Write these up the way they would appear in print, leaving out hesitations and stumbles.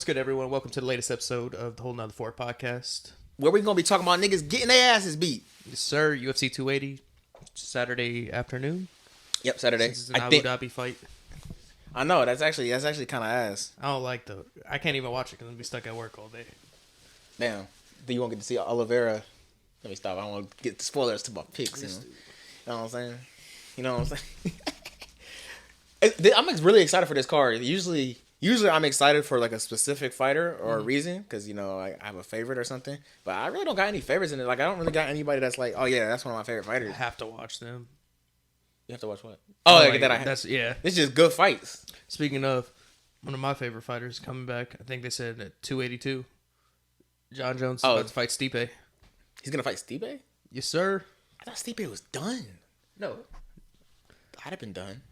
What's good, everyone? Welcome to the latest episode of the Whole Nother Four podcast. Where we gonna be talking about niggas getting their asses beat. Yes, sir. UFC 280, Saturday afternoon. Yep, Saturday. Since it's an Abu Dhabi fight. I know that's actually kind of ass. I don't like I can't even watch it because I'm gonna be stuck at work all day. Damn. Do you won't get to see Oliveira? Let me stop. I don't want to get the spoilers to my picks. You know what I'm saying? You know what I'm saying? I'm really excited for this card. Usually I'm excited for like a specific fighter or a reason because I have a favorite or something. But I really don't got any favorites in it. Like I don't really got anybody that's like, oh yeah, that's one of my favorite fighters. I have to watch them. You have to watch what? Oh, like, that's yeah. It's just good fights. Speaking of, one of my favorite fighters coming back. I think they said at 282. John Jones is about to fight Stipe. He's gonna fight Stipe? Yes, sir. I thought Stipe was done. No, I'd have been done.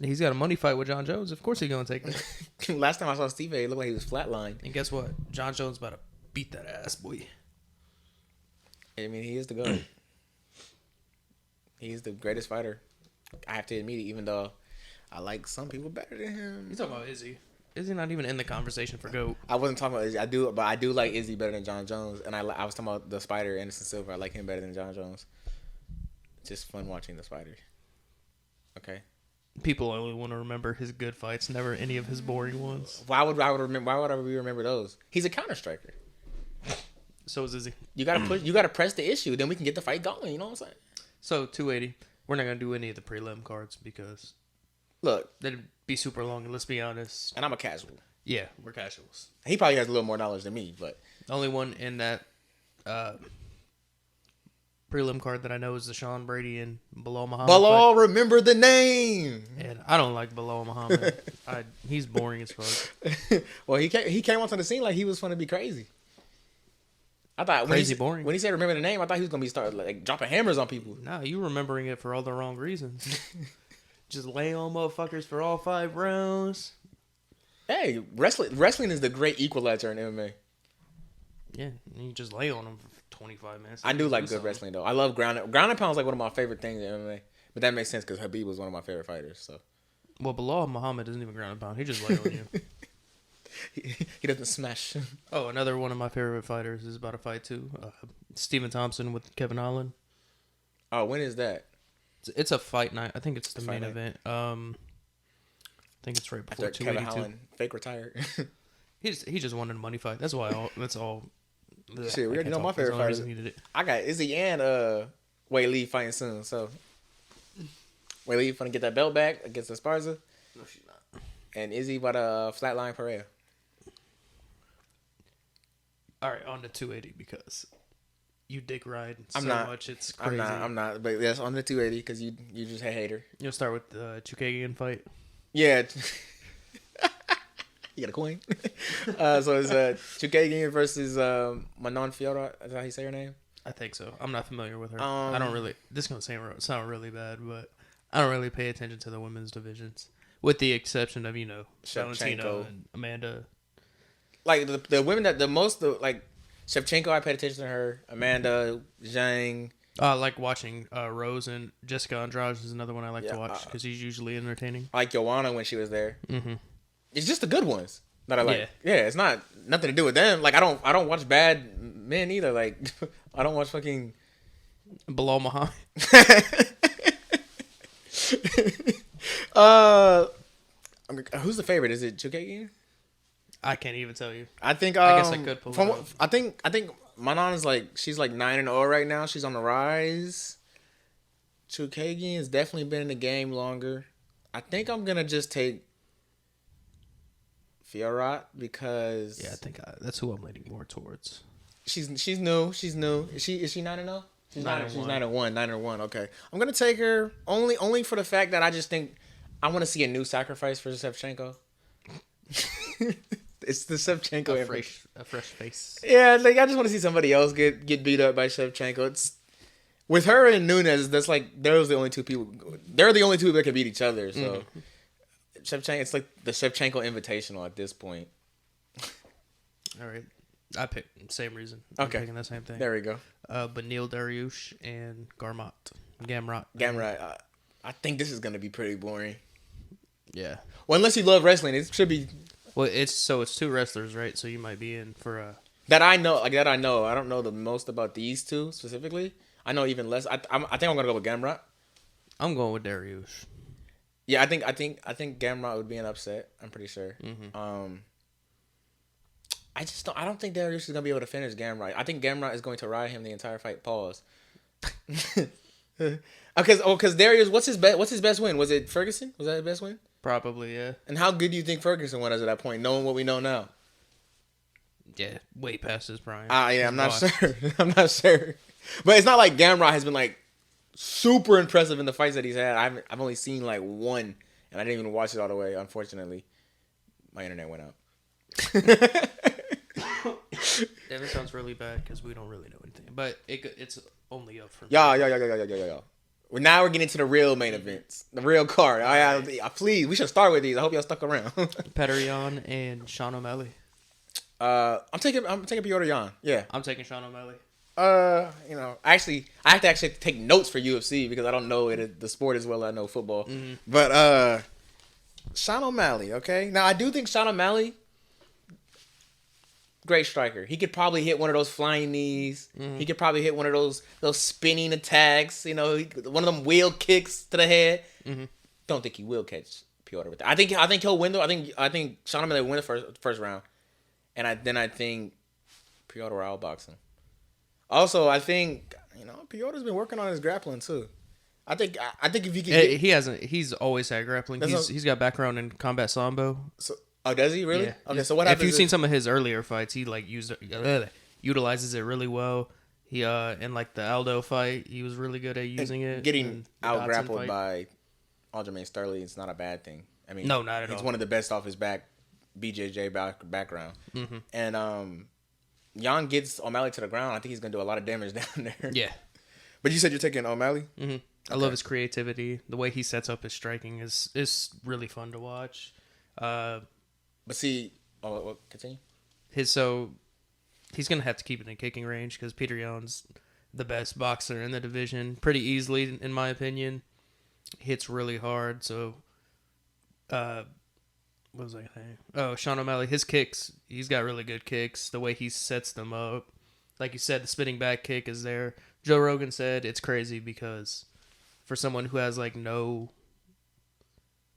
He's got a money fight with John Jones. Of course he's gonna take it. Last time I saw Stipe, it looked like he was flatlined. And guess what? John Jones about to beat that ass, boy. I mean, he is the GOAT. He's the greatest fighter. I have to admit it, even though I like some people better than him. You talking about Izzy? Izzy not even in the conversation for GOAT. I wasn't talking about Izzy. I do like Izzy better than John Jones. And I was talking about the Spider, Anderson Silva. I like him better than John Jones. It's just fun watching the Spider. Okay. People only want to remember his good fights, never any of his boring ones. Why would I remember those? He's a counter striker. So is Izzy. You gotta push. You gotta press the issue. Then we can get the fight going. You know what I'm saying? So 280. We're not gonna do any of the prelim cards because look, that'd be super long. And let's be honest. And I'm a casual. Yeah, we're casuals. He probably has a little more knowledge than me, but the only one in that prelim card that I know is the Shawn Brady and Bilal Muhammad. Bilal, remember the name. And I don't like Bilal Muhammad. He's boring as fuck. Well, he came onto the scene like he was going to be crazy. I thought boring. When he said remember the name, I thought he was going to be start like dropping hammers on people. Nah, you remembering it for all the wrong reasons. Just lay on motherfuckers for all 5 rounds. Hey, wrestling is the great equalizer in MMA. Yeah, you just lay on them for 25 minutes. I do like good wrestling though. I love ground and pound is like one of my favorite things in MMA. But that makes sense because Habib was one of my favorite fighters. So, well, Bilal Muhammad isn't even ground and pound. He just lay on you. He doesn't smash. Oh, another one of my favorite fighters is about to fight too. Stephen Thompson with Kevin Holland. Oh, when is that? It's a fight night. I think it's the main event. I think it's right before 282. Kevin Holland fake retired. He just wanted a money fight. That's why. That's all. Shit, we already know my favorite fighters. I got Izzy and Wei Lee fighting soon. So Wei Lee finna get that belt back against Esparza. No, she's not. And Izzy about a flatline Pereira. All right, on to 280 because you dick ride much. It's crazy. I'm not. But yes, on the 280 because you just a hater. You'll start with the Chukagian fight. Yeah. You got a coin? So it's Chukagian versus Manon Fiora. Is that how you say her name? I think so. I'm not familiar with her. I don't really. This is going to sound really bad, but I don't really pay attention to the women's divisions. With the exception of, Valentina and Amanda. Like the women that the most, like Shevchenko, I paid attention to her. Amanda, Zhang. I like watching Rose, and Jessica Andrade is another one I like to watch because she's usually entertaining. I like Joanna when she was there. Mm-hmm. It's just the good ones that I like. Yeah, it's not nothing to do with them. Like I don't watch bad men either. Like I don't watch fucking Bilal Muhammad. Who's the favorite? Is it Chukagian? I can't even tell you. I think. I guess I could pull it up. I think Manon is she's 9-0 right now. She's on the rise. Chukagian has definitely been in the game longer. I think I'm gonna just take Fiorot because I think that's who I'm leaning more towards. She's new. She's new. Is she 9-0? She's 9-1. She's 9-1. 9-1. Okay. I'm gonna take her only for the fact that I just think I want to see a new sacrifice for Shevchenko. It's the Shevchenko a fresh face. Yeah, I just want to see somebody else get beat up by Shevchenko. It's with her and Nunes. That's they're the only two people that can beat each other. So Shevchenko, it's like the Shevchenko Invitational at this point. All right, I picked same reason. Okay, I'm picking the same thing. There we go. Benil Dariush and Gamrot. I think this is gonna be pretty boring. Yeah. Well, unless you love wrestling, it should be. Well, it's two wrestlers, right? So you might be in for a that I know. I don't know the most about these two specifically. I know even less. I think I'm gonna go with Gamrot. I'm going with Dariush. Yeah, I think Gamrot would be an upset. I'm pretty sure. Mm-hmm. I don't think Dariush is gonna be able to finish Gamrot. I think Gamrot is going to ride him the entire fight. Pause. Because Dariush, what's his best win? Was it Ferguson? Was that his best win? Probably, yeah. And how good do you think Ferguson was at that point, knowing what we know now? Yeah, way past his prime. Yeah, I'm not sure. I'm not sure. But it's not like Gamrot has been like super impressive in the fights that he's had. I've only seen like one, and I didn't even watch it all the way. Unfortunately, my internet went out. That sounds really bad because we don't really know anything. But it's only up for. Yeah. Well, now we're getting to the real main events, the real card. Please, we should start with these. I hope y'all stuck around. Petr Yan and Sean O'Malley. I'm taking Petr Yan. Yeah, I'm taking Sean O'Malley. Actually, I have to actually take notes for UFC because I don't know the sport as well as I know football. Mm-hmm. But Sean O'Malley, okay. Now I do think Sean O'Malley, great striker. He could probably hit one of those flying knees. Mm-hmm. He could probably hit one of those spinning attacks. One of them wheel kicks to the head. Mm-hmm. Don't think he will catch Piotr with that. I think he'll win though. I think Sean O'Malley will win the first round, and I think Piotr will outbox him. Also, I think Piotr's been working on his grappling too. I think if he can, he's always had grappling. He's got background in combat sambo. So, does he really? Yeah. Okay, so what happens? If you've seen some of his earlier fights, he utilizes it really well. He in like the Aldo fight, he was really good at using it. Getting out grappled by Aljamain Sterling is not a bad thing. I mean, no, not at all. He's one of the best off his BJJ background, mm-hmm. And Yan gets O'Malley to the ground. I think he's gonna do a lot of damage down there. Yeah. But you said you're taking O'Malley? Mm-hmm. Okay. I love his creativity. The way he sets up his striking is really fun to watch. But see, continue. He's gonna have to keep it in kicking range because Petr Yan's the best boxer in the division, pretty easily in my opinion. Hits really hard. So, what was I saying? Oh, Sean O'Malley, his kicks, he's got really good kicks. The way he sets them up, like you said, the spinning back kick is there. Joe Rogan said it's crazy because for someone who has like no,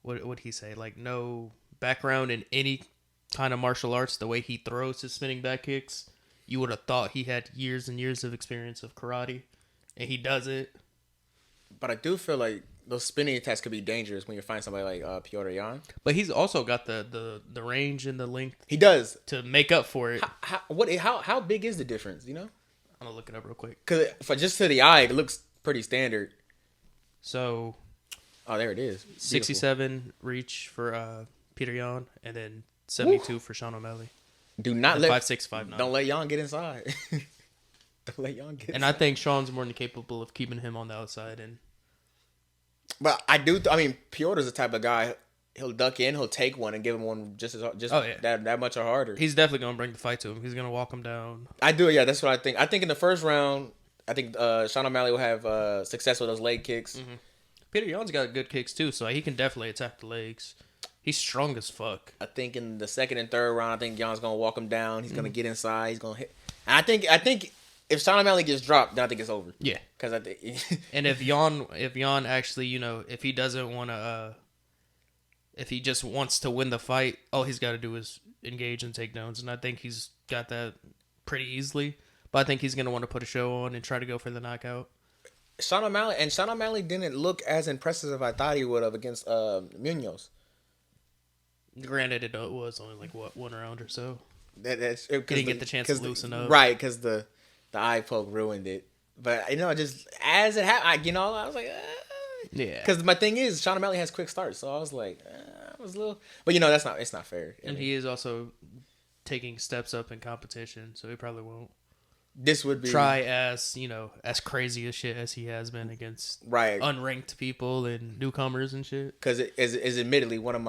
what would he say, like no background in any kind of martial arts, the way he throws his spinning back kicks, you would have thought he had years and years of experience of karate, and he does it. But I do feel like those spinning attacks could be dangerous when you find somebody like Petr Yan. But he's also got the range and the length. He does to make up for it. How big is the difference? I'm gonna look it up real quick. Because just to the eye, it looks pretty standard. So, there it is. Beautiful. 67 reach for Petr Yan, and then 72 for Sean O'Malley. Do not let 5'6", 5'9". Don't let Yan get inside. Don't let Yan get. And I think Sean's more than capable of keeping him on the outside. But I do. I mean, Piotr's the type of guy. He'll duck in. He'll take one and give him one that much or harder. He's definitely gonna bring the fight to him. He's gonna walk him down. I do. Yeah, that's what I think. I think in the first round, I think Sean O'Malley will have success with those leg kicks. Mm-hmm. Petr Yan's got good kicks too, so he can definitely attack the legs. He's strong as fuck. I think in the second and third round, I think Yan's gonna walk him down. He's gonna get inside. He's gonna hit. And I think if Sean O'Malley gets dropped, then I think it's over. Yeah, because I think. And if Yan actually, if he doesn't want to, if he just wants to win the fight, all he's got to do is engage in takedowns, and I think he's got that pretty easily. But I think he's gonna want to put a show on and try to go for the knockout. Sean O'Malley didn't look as impressive as I thought he would have against Munoz. Granted, it was only like one round or so. He didn't get the chance to loosen up, right? Because the eye poke ruined it. But just as it happened, I was like, yeah. Because my thing is, Sean O'Malley has quick starts, so I was like, I was a little. But it's not fair. And he is also taking steps up in competition, so he probably won't. This would be try as crazy as shit as he has been against unranked people and newcomers and shit. Because it is admittedly one of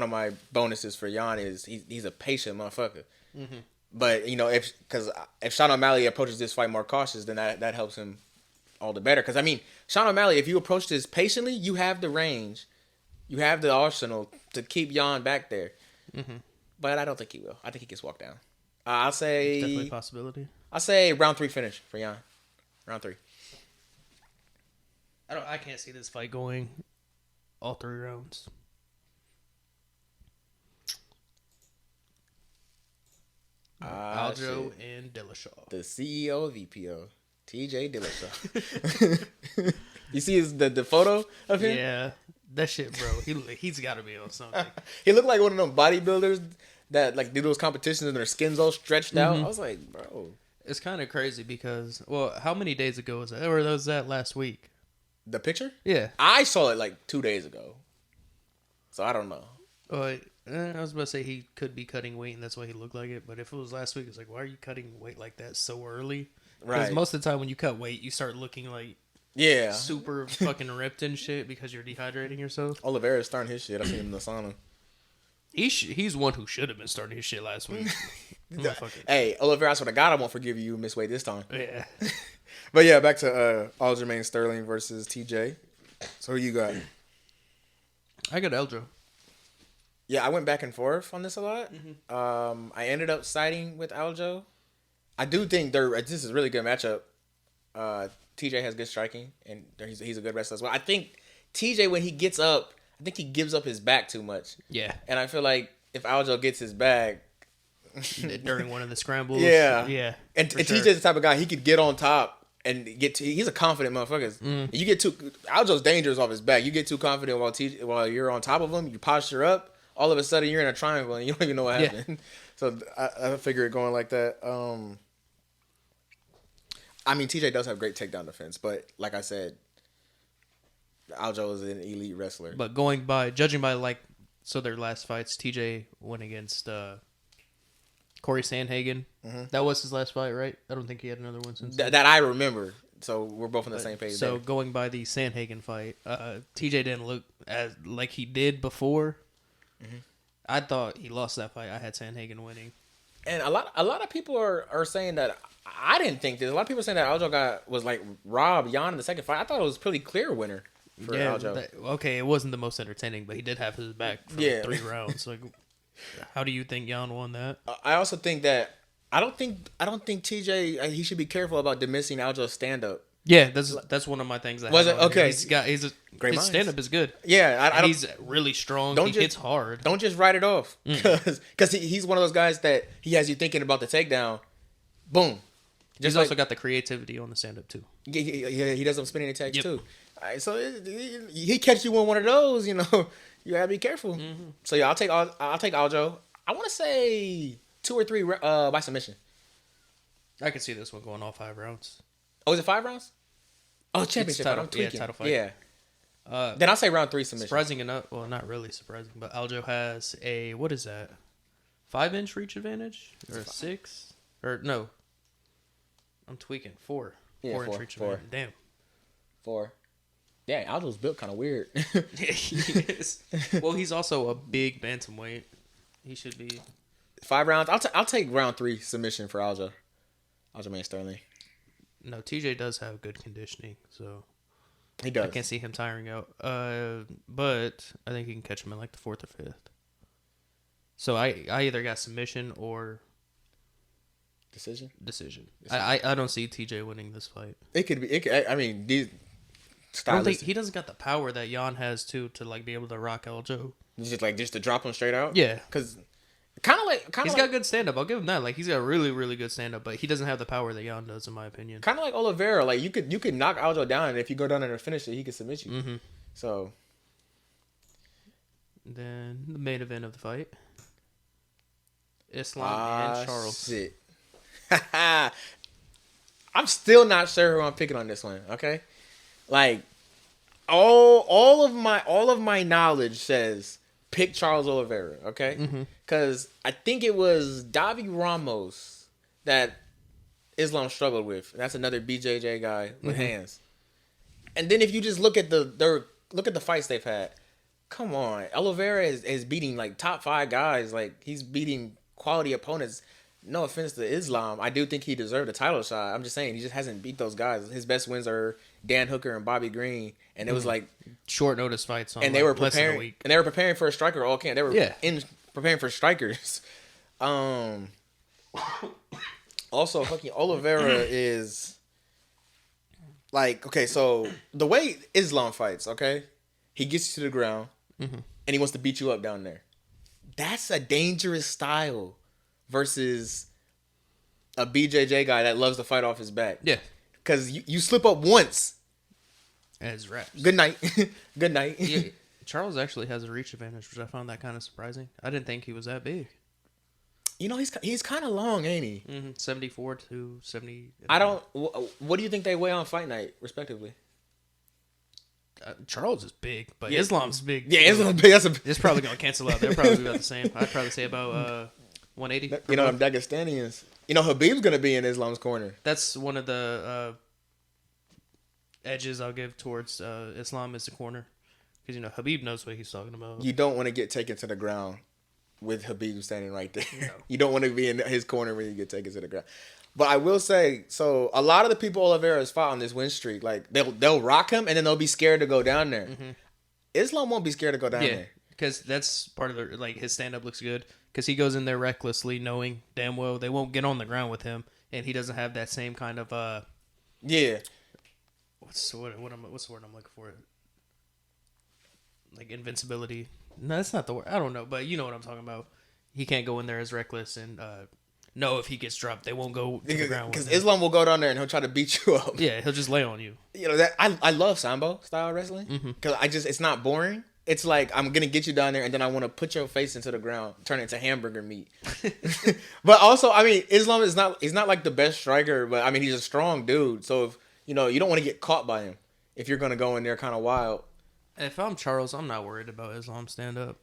my bonuses for Yan is he's a patient motherfucker. Mm-hmm. But if Sean O'Malley approaches this fight more cautious, then that helps him all the better. Because I mean, Sean O'Malley, if you approach this patiently, you have the range, you have the arsenal to keep Yan back there. but I don't think he will. I think he gets walked down. I'll say definitely a possibility. I'll say round 3 finish for Jan. Round 3. I can't see this fight going all 3 rounds. Aljo and Dillashaw. The CEO of EPO, TJ Dillashaw. You see the photo of him? Yeah, that shit, bro. He's got to be on something. He looked like one of them bodybuilders that like do those competitions and their skin's all stretched out. I was like, bro. It's kind of crazy because, well, how many days ago was that? Or was that last week? The picture? Yeah. I saw it like 2 days ago. So I don't know. I was about to say he could be cutting weight and that's why he looked like it. But if it was last week, it's like, why are you cutting weight like that so early? Because Right. most of the time when you cut weight, you start looking like super fucking ripped and shit because you're dehydrating yourself. Oliveira is starting his shit. I seen him in the sauna. He's one who should have been starting his shit last week. Hey, Oliveira, I swear to God, I won't forgive you miss weight this time. Yeah. But yeah, back to Aljamain Sterling versus TJ. So who you got? I got Aljo. Yeah, I went back and forth on this a lot. I ended up siding with Aljo. I do think this is a really good matchup. TJ has good striking, and he's a good wrestler as well. I think TJ, when he gets up, I think he gives up his back too much. Yeah. And I feel like if Aljo gets his back... during one of the scrambles. Yeah. And sure. TJ's the type of guy, he could get on top and he's a confident motherfucker. You get Aljo's dangerous off his back. You get too confident while you're on top of him, you posture up, all of a sudden you're in a triangle and you don't even know what happened. So I figure it going like that. I mean, TJ does have great takedown defense, but like I said, Aljo is an elite wrestler. But judging by their last fights, TJ went against Corey Sandhagen. That was his last fight, right? I don't think he had another one since that I remember. So we're both on the same page. So there. Going by the Sandhagen fight, TJ didn't look as like he did before. I thought he lost that fight. I had Sandhagen winning. And a lot of people are saying that. I didn't think this. A lot of people are saying that Aljo was like robbed Jan in the second fight. I thought it was a pretty clear winner for Aljo. Okay, it wasn't the most entertaining, but he did have his back for 3 rounds. Like, how do you think Jan won that? I also think that I don't think TJ he should be careful about dismissing Aljo's stand up. Yeah, that's one of my things. Was it okay? His stand up is good. Yeah, he's really strong. He hits hard. Don't just write it off because he's one of those guys that he has you thinking about the takedown. Boom. He's also got the creativity on the stand up too. Yeah, he does some spinning attacks too. All right, so he catch you on one of those, you gotta be careful. So yeah, I'll take Aljo. I want to say 2 or 3 by submission. I can see this one going all 5 rounds. Oh, is it 5 rounds? Oh, championship fight. I'm tweaking. Title fight. Yeah. Then I'll say round 3 submission. Surprising enough, well, not really surprising, but Aljo has a, what is that? 5-inch reach advantage or 6 or no? I'm tweaking 4. 4-inch reach advantage. Damn. 4. Yeah, Aljo's built kind of weird. Yeah, he is. Well, he's also a big bantamweight. He should be 5 rounds. I'll take round 3 submission for Aljamain Sterling. No, TJ does have good conditioning, so he does. I can't see him tiring out. But I think he can catch him in like the 4th or 5th. So I either got submission or decision. I don't see TJ winning this fight. It could be. I mean, these. I don't think he doesn't got the power that Jan has to like be able to rock Aljo. Just to drop him straight out. Yeah, because he's got good stand up. I'll give him that. Like he's got really really good stand up, but he doesn't have the power that Jan does, in my opinion. Kind of like Oliveira. Like you could knock Aljo down, and if you go down there and finish it, he can submit you. So. Then the main event of the fight: Islam and Charles. Shit. I'm still not sure who I'm picking on this one. Okay, like all of my knowledge says pick Charles Oliveira. Okay, because I think it was Davi Ramos that Islam struggled with. That's another BJJ guy with hands. And then if you just look at the fights they've had, come on, Oliveira is beating like top 5 guys. Like he's beating quality opponents. No offense to Islam, I do think he deserved a title shot. I'm just saying he just hasn't beat those guys. His best wins are Dan Hooker and Bobby Green, and it was like short notice fights. And they were preparing. And they were preparing for a striker all camp. They were in preparing for strikers. Also, fucking Oliveira is like, okay, so the way Islam fights, okay, he gets you to the ground and he wants to beat you up down there. That's a dangerous style versus a BJJ guy that loves to fight off his back. Yeah. Because you slip up once. As reps. Good night. Good night. Yeah, Charles actually has a reach advantage, which I found that kind of surprising. I didn't think he was that big. You know, he's kind of long, ain't he? 74 to 70. I don't... What do you think they weigh on fight night, respectively? Charles is big, but Islam's big. Yeah, Islam's big. It's probably going to cancel out. They're probably about the same. I'd probably say about 180. You know, them Dagestanians. You know, Habib's going to be in Islam's corner. That's one of the edges I'll give towards Islam is the corner. Because, you know, Habib knows what he's talking about. You don't want to get taken to the ground with Habib standing right there. No. You don't want to be in his corner when you get taken to the ground. But I will say, so a lot of the people Oliveira has fought on this win streak, like they'll rock him and then they'll be scared to go down there. Islam won't be scared to go down there. Because that's part of the, like, his stand-up looks good. Because he goes in there recklessly, knowing damn well they won't get on the ground with him. And he doesn't have that same kind of, what's the word I'm looking for? Like, invincibility. No, that's not the word. I don't know, but you know what I'm talking about. He can't go in there as reckless and know if he gets dropped, they won't go to the ground. Because Islam will go down there and he'll try to beat you up. Yeah, he'll just lay on you. You know that I love Sambo style wrestling because it's not boring. It's like I'm gonna get you down there and then I want to put your face into the ground, turn it into hamburger meat. But also, I mean, Islam he's not like the best striker, but I mean he's a strong dude. So if you don't want to get caught by him if you're gonna go in there kind of wild. If I'm Charles, I'm not worried about Islam stand up.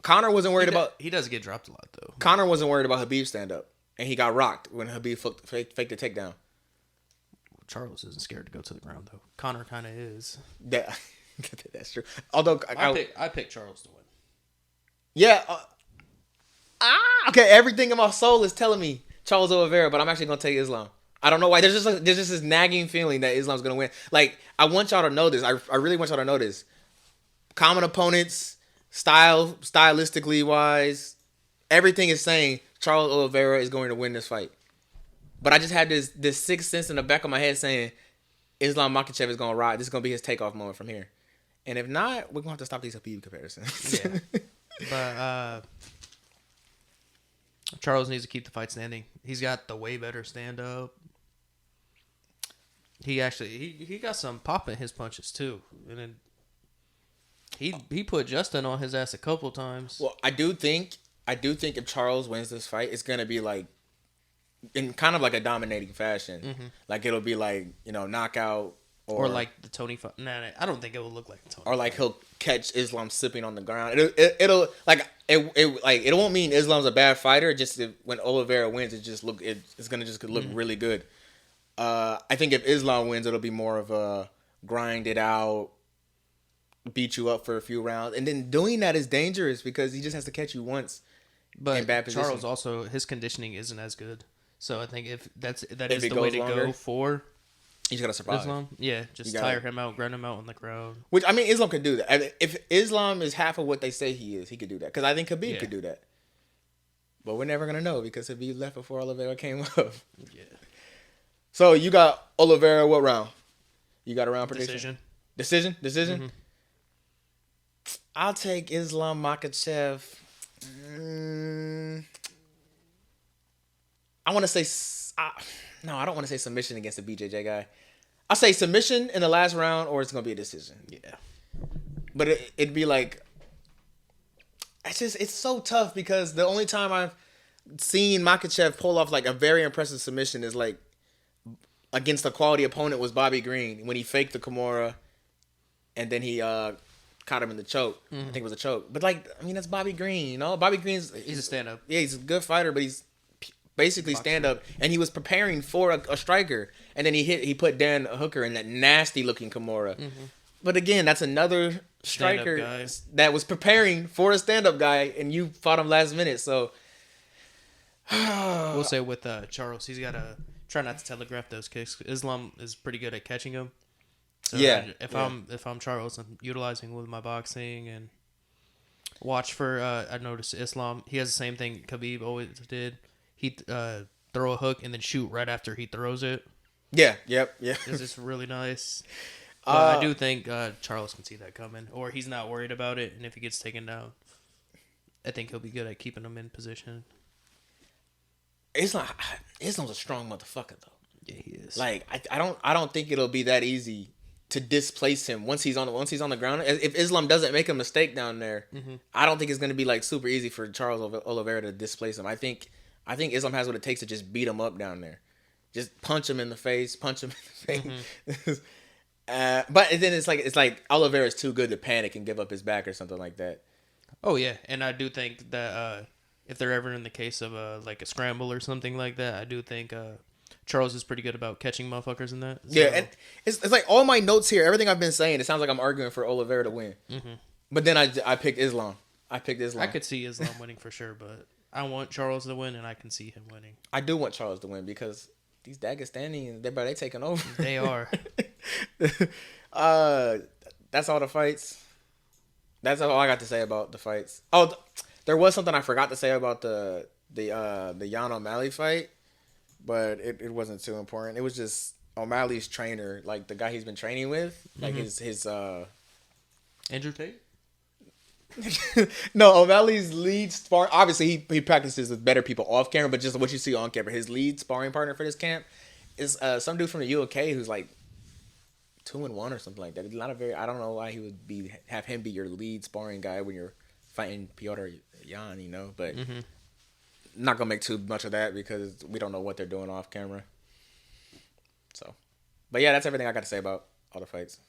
Conor wasn't worried about. He does get dropped a lot though. Conor wasn't worried about Habib stand up, and he got rocked when Habib faked the takedown. Charles isn't scared to go to the ground though. Conor kind of is. That's true. Although I pick Charles to win. Yeah. Okay. Everything in my soul is telling me Charles Oliveira, but I'm actually gonna take Islam. I don't know why. There's just this nagging feeling that Islam's gonna win. Like I want y'all to know this. I really want y'all to know this. Common opponents, stylistically wise, everything is saying Charles Oliveira is going to win this fight. But I just had this sixth sense in the back of my head saying Islam Makhachev is gonna ride. This is gonna be his takeoff moment from here. And if not, we're gonna have to stop these Habib comparisons. Yeah. But Charles needs to keep the fight standing. He's got the way better stand up. He got some pop in his punches too, and then he put Justin on his ass a couple times. Well, I do think if Charles wins this fight, it's gonna be like in kind of like a dominating fashion. Like it'll be like knockout or like the Tony. Nah, I don't think it will look like Tony. Or like he'll catch Islam sipping on the ground. It'll like it won't mean Islam's a bad fighter. Just when Oliveira wins, it's gonna just look really good. I think if Islam wins, it'll be more of a grind it out, beat you up for a few rounds, and then doing that is dangerous because he just has to catch you once. But in bad position. Charles also his conditioning isn't as good, so I think if that is the way to go for. He's got to survive. Islam, just tire him out, grind him out on the crowd. Which I mean, Islam could do that. If Islam is half of what they say he is, he could do that. Because I think Khabib could do that. But we're never gonna know because Khabib left before Oliveira came up. Yeah. So you got Oliveira. What round? You got a round prediction? Decision. Mm-hmm. I'll take Islam Makhachev. I want to say no. I don't want to say submission against the BJJ guy. I'll say submission in the last round, or it's gonna be a decision. Yeah, but it'd be like it's so tough because the only time I've seen Makhachev pull off like a very impressive submission is like against a quality opponent was Bobby Green when he faked the Kimura, and then he caught him in the choke. I think it was a choke. But like, I mean, that's Bobby Green. Bobby Green's he's a stand-up. Yeah, he's a good fighter, but he's basically stand-up, and he was preparing for a striker, and then he put Dan Hooker in that nasty-looking Kimura. But again, that's another striker that was preparing for a stand-up guy, and you fought him last minute. So we'll say with Charles, he's got to try not to telegraph those kicks. Islam is pretty good at catching them. So if I'm Charles, I'm utilizing with my boxing, and Watch for I noticed Islam. He has the same thing Khabib always did. He throw a hook and then shoot right after he throws it. Yeah. Yeah. It's just really nice. But I do think Charles can see that coming, or he's not worried about it. And if he gets taken down, I think he'll be good at keeping him in position. Islam's a strong motherfucker though. Yeah, he is. Like I don't think it'll be that easy to displace him once he's on the ground. If Islam doesn't make a mistake down there, I don't think it's gonna be like super easy for Charles Oliveira to displace him. I think Islam has what it takes to just beat him up down there, just punch him in the face. But then it's like Oliveira's too good to panic and give up his back or something like that. Oh yeah, and I do think that if they're ever in the case of like a scramble or something like that, I do think Charles is pretty good about catching motherfuckers in that. So. Yeah, and it's like all my notes here, everything I've been saying, it sounds like I'm arguing for Oliveira to win. But then I picked Islam. I could see Islam winning for sure, but I want Charles to win, and I can see him winning. I do want Charles to win because these Dagestani, they taking over. They are. That's all the fights. That's all I got to say about the fights. Oh, there was something I forgot to say about the Jan O'Malley fight, but it wasn't too important. It was just O'Malley's trainer, like the guy he's been training with, like his Andrew Tate. No, O'Malley's lead sparring. Obviously, he practices with better people off camera, but just what you see on camera, his lead sparring partner for this camp is some dude from the UK who's like 2-1 or something like that. It's not a very. I don't know why he would have him be your lead sparring guy when you're fighting Piotr Jan, you know. But not gonna make too much of that because we don't know what they're doing off camera. So, but yeah, that's everything I got to say about all the fights.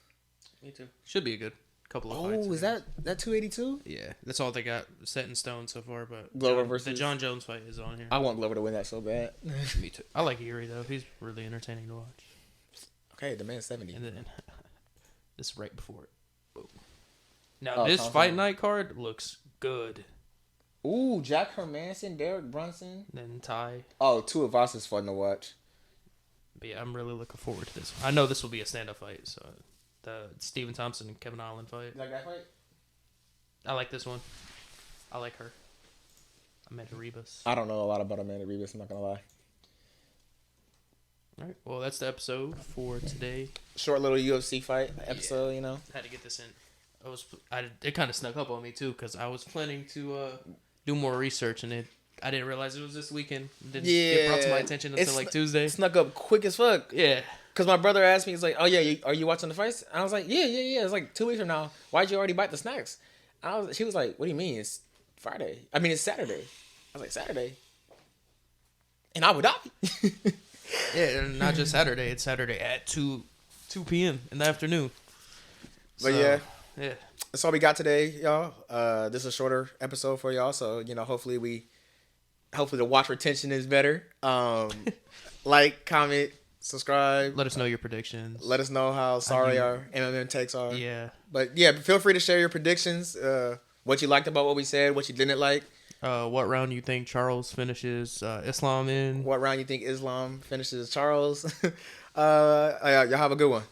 Me too. Should be a good couple of fights. Oh, is that 282? Yeah, that's all they got set in stone so far. But Glover versus the John Jones fight is on here. I want Glover to win that so bad. Me too. I like Yuri though. He's really entertaining to watch. Okay, the man's 70. And then this is right before it. Boom. Now this fight night card looks good. Ooh, Jack Hermanson, Derek Brunson. Then Ty. Oh, two of us is fun to watch. But yeah, I'm really looking forward to this. I know this will be a stand-up fight. So the Stephen Thompson and Kevin Holland fight. You like that fight? I like this one. I like her. Amanda Ribas. I don't know a lot about Amanda Ribas, I'm not going to lie. All right. Well, that's the episode for today. Short little UFC fight episode, you know. Had to get this in. It kind of snuck up on me too because I was planning to do more research and I didn't realize it was this weekend. It didn't get brought to my attention until like Tuesday. It snuck up quick as fuck. Yeah. Because my brother asked me, he's like, "Oh yeah, are you watching the fights?" And I was like, "Yeah." It's like 2 weeks from now. Why'd you already bite the snacks? She was like, "What do you mean? It's Friday. I mean, it's Saturday." I was like, "Saturday in Abu Dhabi." Yeah, and not just Saturday. It's Saturday at 2 p.m. in the afternoon. But yeah, that's all we got today, y'all. This is a shorter episode for y'all, so you know, hopefully the watch retention is better. Like, comment, subscribe. Let us know your predictions. Let us know how sorry our MMA takes are. Yeah. But yeah, feel free to share your predictions. What you liked about what we said, what you didn't like. What round you think Charles finishes Islam in? What round you think Islam finishes Charles? Y'all have a good one.